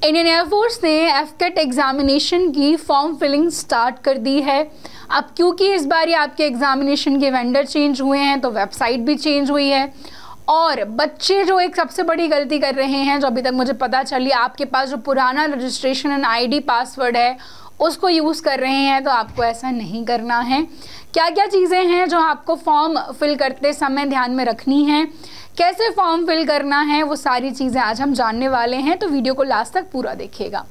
Indian air force ने एफकेट examination की form filling start कर दी है। अब क्योंकि इस बार ये आपके एग्जामिनेशन के वेंडर चेंज हुए हैं तो वेबसाइट भी चेंज हुई है। और बच्चे जो एक सबसे बड़ी गलती कर रहे हैं, जो अभी तक मुझे पता चली, आपके पास जो पुराना रजिस्ट्रेशन एंड आईडी पासवर्ड है उसको यूज़ कर रहे हैं, तो आपको ऐसा नहीं करना है। क्या क्या चीज़ें हैं जो आपको फॉर्म फिल करते समय ध्यान में रखनी है, कैसे फॉर्म फिल करना है, वो सारी चीज़ें आज हम जानने वाले हैं, तो वीडियो को लास्ट तक पूरा देखिएगा।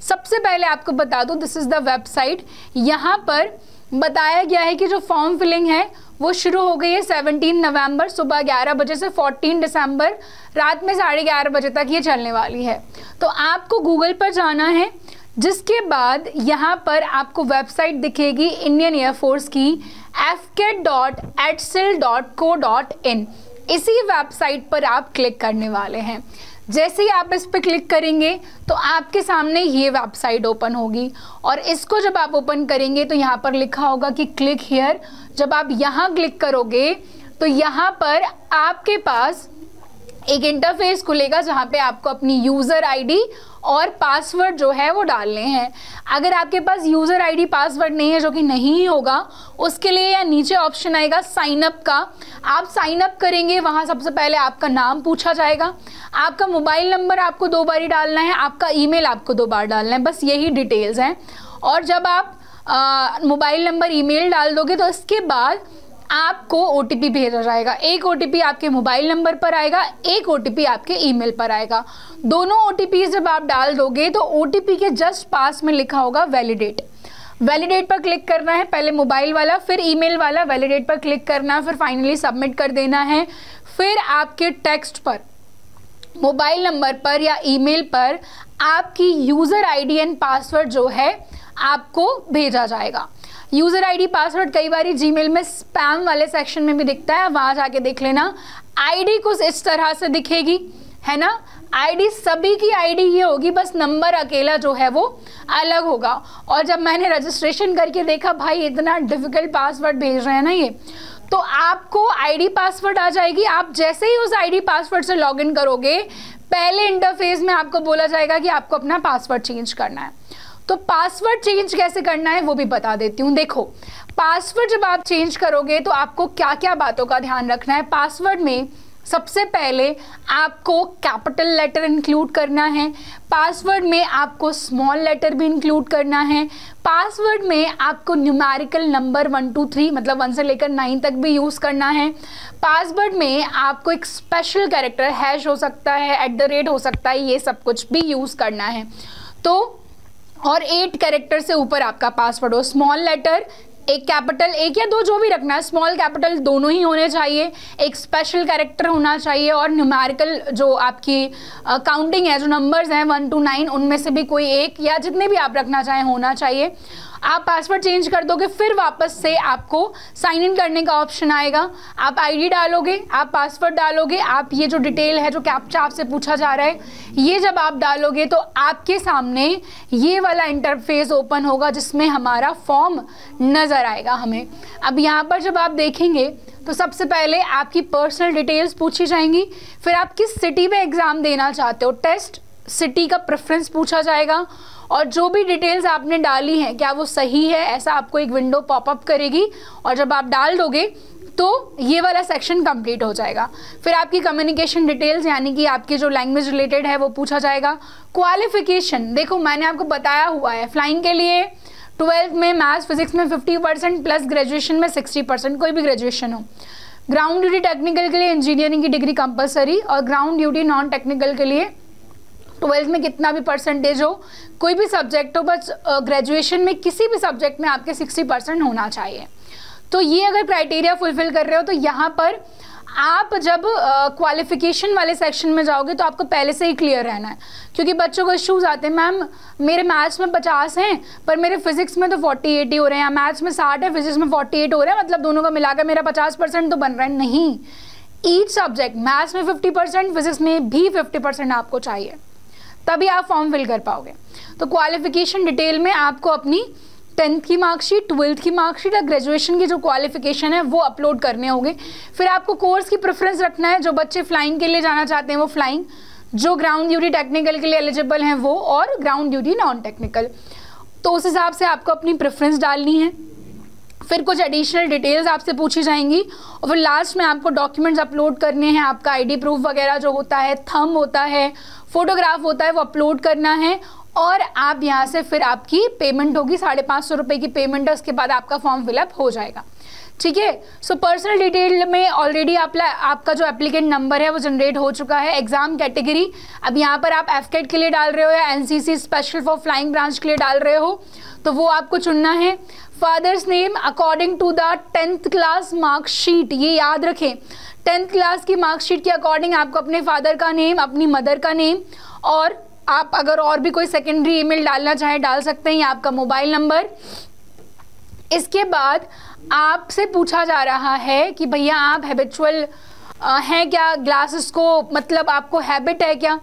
सबसे पहले आपको बता दूं, दिस इज़ द वेबसाइट। यहाँ पर बताया गया है कि जो फॉर्म फिलिंग है वो शुरू हो गई है 17 नवंबर सुबह 11 बजे से 14 दिसंबर रात में 11:30 बजे तक ये चलने वाली है। तो आपको गूगल पर जाना है, जिसके बाद यहाँ पर आपको वेबसाइट दिखेगी इंडियन एयरफोर्स की fket.edsil.co.in। इसी वेबसाइट पर आप क्लिक करने वाले हैं। जैसे ही आप इस पर क्लिक करेंगे तो आपके सामने ये वेबसाइट ओपन होगी, और इसको जब आप ओपन करेंगे तो यहाँ पर लिखा होगा कि क्लिक हियर। जब आप यहाँ क्लिक करोगे तो यहाँ पर आपके पास एक इंटरफेस खुलेगा जहाँ पे आपको अपनी यूज़र आईडी और पासवर्ड जो है वो डालने हैं। अगर आपके पास यूज़र आईडी पासवर्ड नहीं है, जो कि नहीं होगा, उसके लिए या नीचे ऑप्शन आएगा साइन अप का। आप साइन अप करेंगे, वहाँ सबसे पहले आपका नाम पूछा जाएगा, आपका मोबाइल नंबर आपको 2 बार ही डालना है, आपका ईमेल आपको 2 बार डालना है, बस यही डिटेल्स हैं। और जब आप मोबाइल नंबर ईमेल डाल दोगे तो इसके बाद आपको OTP भेजा जाएगा। एक OTP आपके मोबाइल नंबर पर आएगा, एक OTP आपके ईमेल पर आएगा। दोनों OTP जब आप डाल दोगे तो OTP के जस्ट पास में लिखा होगा वैलिडेट। वैलिडेट पर क्लिक करना है, पहले मोबाइल वाला फिर ईमेल वाला, वैलिडेट पर क्लिक करना है, फिर फाइनली सबमिट कर देना है। फिर आपके टेक्स्ट पर, मोबाइल नंबर पर या ईमेल पर आपकी यूज़र आईडी एंड पासवर्ड जो है आपको भेजा जाएगा। यूज़र आईडी पासवर्ड कई बार जीमेल में स्पैम वाले सेक्शन में भी दिखता है, वहाँ जाके देख लेना। आईडी कुछ इस तरह से दिखेगी, है ना। आईडी सभी की आईडी ये होगी, बस नंबर अकेला जो है वो अलग होगा। और जब मैंने रजिस्ट्रेशन करके देखा, भाई इतना डिफ़िकल्ट पासवर्ड भेज रहे हैं ना ये, तो आपको आईडी पासवर्ड आ जाएगी। आप जैसे ही उस आईडी पासवर्ड से लॉगिन करोगे, पहले इंटरफेस में आपको बोला जाएगा कि आपको अपना पासवर्ड चेंज करना है। तो पासवर्ड चेंज कैसे करना है वो भी बता देती हूँ। देखो, पासवर्ड जब आप चेंज करोगे तो आपको क्या क्या बातों का ध्यान रखना है। पासवर्ड में सबसे पहले आपको कैपिटल लेटर इंक्लूड करना है, पासवर्ड में आपको स्मॉल लेटर भी इंक्लूड करना है, पासवर्ड में आपको न्यूमेरिकल नंबर 1 2 3 मतलब 1 से लेकर 9 तक भी यूज़ करना है। पासवर्ड में आपको एक स्पेशल कैरेक्टर, हैश हो सकता है, @ हो सकता है, ये सब कुछ भी यूज़ करना है। तो और 8 कैरेक्टर से ऊपर आपका पासवर्ड हो। स्मॉल लेटर, एक कैपिटल, एक या 2 जो भी रखना है, स्मॉल कैपिटल दोनों ही होने चाहिए, एक स्पेशल कैरेक्टर होना चाहिए, और न्यूमेरिकल जो आपकी काउंटिंग है, जो नंबर्स हैं 1 to 9, उनमें से भी कोई एक या जितने भी आप रखना चाहें होना चाहिए। आप पासवर्ड चेंज कर दोगे, फिर वापस से आपको साइन इन करने का ऑप्शन आएगा। आप आईडी डालोगे, आप पासवर्ड डालोगे, आप ये जो डिटेल है, जो कैप्चा आपसे पूछा जा रहा है, ये जब आप डालोगे तो आपके सामने ये वाला इंटरफेस ओपन होगा, जिसमें हमारा फॉर्म नज़र आएगा हमें। अब यहाँ पर जब आप देखेंगे तो सबसे पहले आपकी पर्सनल डिटेल्स पूछी जाएंगी, फिर आप किस सिटी में एग्ज़ाम देना चाहते हो, टेस्ट सिटी का प्रेफरेंस पूछा जाएगा, और जो भी डिटेल्स आपने डाली हैं क्या वो सही है, ऐसा आपको एक विंडो पॉपअप करेगी, और जब आप डाल दोगे तो ये वाला सेक्शन कंप्लीट हो जाएगा। फिर आपकी कम्युनिकेशन डिटेल्स, यानी कि आपकी जो लैंग्वेज रिलेटेड है वो पूछा जाएगा। क्वालिफिकेशन, देखो मैंने आपको बताया हुआ है, फ्लाइंग के लिए 12th में मैथ्स फिजिक्स में 50% प्लस ग्रेजुएशन में 60%, कोई भी ग्रेजुएशन हो। ग्राउंड ड्यूटी टेक्निकल के लिए इंजीनियरिंग की डिग्री कंपलसरी, और ग्राउंड ड्यूटी नॉन टेक्निकल के लिए 12th में कितना भी परसेंटेज हो, कोई भी सब्जेक्ट हो, बस ग्रेजुएशन में किसी भी सब्जेक्ट में आपके 60% होना चाहिए। तो ये अगर क्राइटेरिया फुलफिल कर रहे हो तो यहाँ पर आप जब क्वालिफिकेशन वाले सेक्शन में जाओगे तो आपको पहले से ही क्लियर रहना है, क्योंकि बच्चों को इश्यूज़ आते हैं, मैम मेरे मैथ्स में 50 हैं पर मेरे फिजिक्स में तो 48 ही हो रहे हैं, मैथ्स में 60 है, फिजिक्स में 48 हो रहे हैं, मतलब दोनों का मिलाकर मेरा 50% तो बन रहा है। नहीं, ईच सब्जेक्ट, मैथ्स में 50%, फिजिक्स में भी 50% आपको चाहिए, तभी आप फॉर्म फिल कर पाओगे। तो क्वालिफिकेशन डिटेल में आपको अपनी 10th की मार्कशीट, 12th की मार्कशीट या ग्रेजुएशन की जो क्वालिफिकेशन है वो अपलोड करने होंगे। फिर आपको कोर्स की प्रेफरेंस रखना है, जो बच्चे फ्लाइंग के लिए जाना चाहते हैं वो फ्लाइंग, जो ग्राउंड ड्यूटी टेक्निकल के लिए एलिजिबल हैं वो, और ग्राउंड ड्यूटी नॉन टेक्निकल। तो उस हिसाब से आपको अपनी प्रेफरेंस डालनी है। फिर कुछ एडिशनल डिटेल्स आपसे पूछी जाएंगी और फिर लास्ट में आपको डॉक्यूमेंट्स अपलोड करने हैं। आपका आईडी प्रूफ वगैरह जो होता है, थंब होता है, फोटोग्राफ होता है, वो अपलोड करना है। और आप यहाँ से फिर आपकी पेमेंट होगी, 550 रुपये की पेमेंट है, उसके बाद आपका फॉर्म फिलअप हो जाएगा। ठीक है। सो पर्सनल डिटेल में ऑलरेडी आपका जो एप्लीकेंट नंबर है वो जनरेट हो चुका है। एग्जाम कैटेगरी अब यहाँ पर आप एफकेट के लिए डाल रहे हो या NCC special for flying branch के लिए डाल रहे हो, तो वो आपको चुनना है। Father's name according to the 10th class marksheet, ये याद रखें 10th क्लास की मार्कशीट के अकॉर्डिंग आपको अपने फादर का नेम, अपनी मदर का नेम, और आप अगर और भी कोई सेकेंडरी ईमेल डालना चाहें डाल सकते हैं, या आपका मोबाइल नंबर। इसके बाद आपसे पूछा जा रहा है कि भैया आप हैबिचुअल हैं क्या ग्लासेस को, मतलब आपको हैबिट है क्या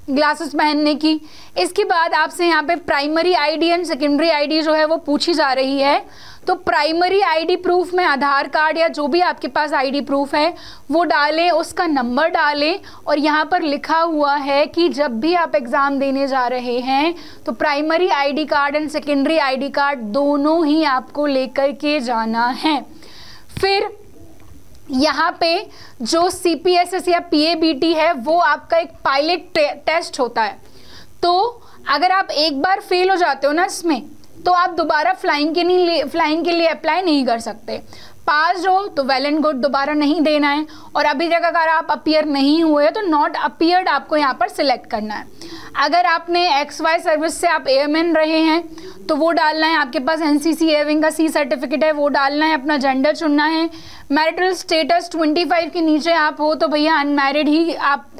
ग्लासेस पहनने की। इसके बाद आपसे यहाँ पे primary ID and secondary ID जो है वो पूछी जा रही है। तो प्राइमरी आईडी प्रूफ में आधार कार्ड या जो भी आपके पास आईडी प्रूफ है वो डालें, उसका नंबर डालें, और यहाँ पर लिखा हुआ है कि जब भी आप एग्ज़ाम देने जा रहे हैं तो primary ID card and secondary ID card दोनों ही आपको लेकर के जाना है। फिर यहाँ पे जो CPSS या PABT है वो आपका एक पायलट टेस्ट होता है। तो अगर आप एक बार फेल हो जाते हो ना इसमें, तो आप दोबारा फ्लाइंग के लिए अप्लाई नहीं कर सकते। पास हो तो वेल एंड गुड, दोबारा नहीं देना है। और अभी तक अगर आप अपीयर नहीं हुए तो नॉट अपीयर्ड आपको यहाँ पर सिलेक्ट करना है। अगर आपने XY सर्विस से आप एयरमैन रहे हैं तो वो डालना है। आपके पास NCC एयरविंग का C सर्टिफिकेट है वो डालना है। अपना जेंडर चुनना है। मैरिटल स्टेटस 25 के नीचे आप हो तो भैया अनमैरिड ही आप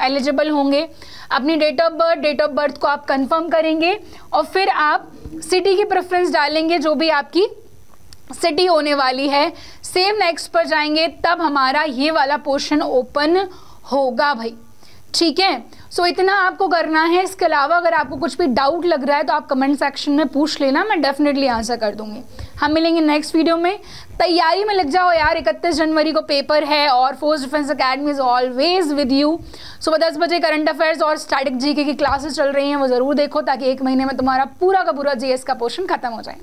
एलिजिबल होंगे। अपनी डेट ऑफ बर्थ को आप कंफर्म करेंगे और फिर आप सिटी की प्रेफरेंस डालेंगे, जो भी आपकी सिटी होने वाली है। सेव नेक्स्ट पर जाएंगे तब हमारा ये वाला पोर्शन ओपन होगा भाई। ठीक है। सो इतना आपको करना है। इसके अलावा अगर आपको कुछ भी डाउट लग रहा है तो आप कमेंट सेक्शन में पूछ लेना, मैं डेफिनेटली आंसर कर दूंगी। हम मिलेंगे नेक्स्ट वीडियो में। तैयारी में लग जाओ यार, 31 जनवरी को पेपर है और force defence academy is always with you. सुबह 10 बजे करंट अफेयर्स और स्टैटिक जीके की क्लासेस चल रही हैं, वो ज़रूर देखो ताकि 1 महीने में तुम्हारा पूरा का पूरा GS का पोर्शन खत्म हो जाए।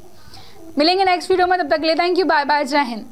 मिलेंगे नेक्स्ट वीडियो में, तब तक के लिए थैंक यू, बाय बाय, जय हिंद।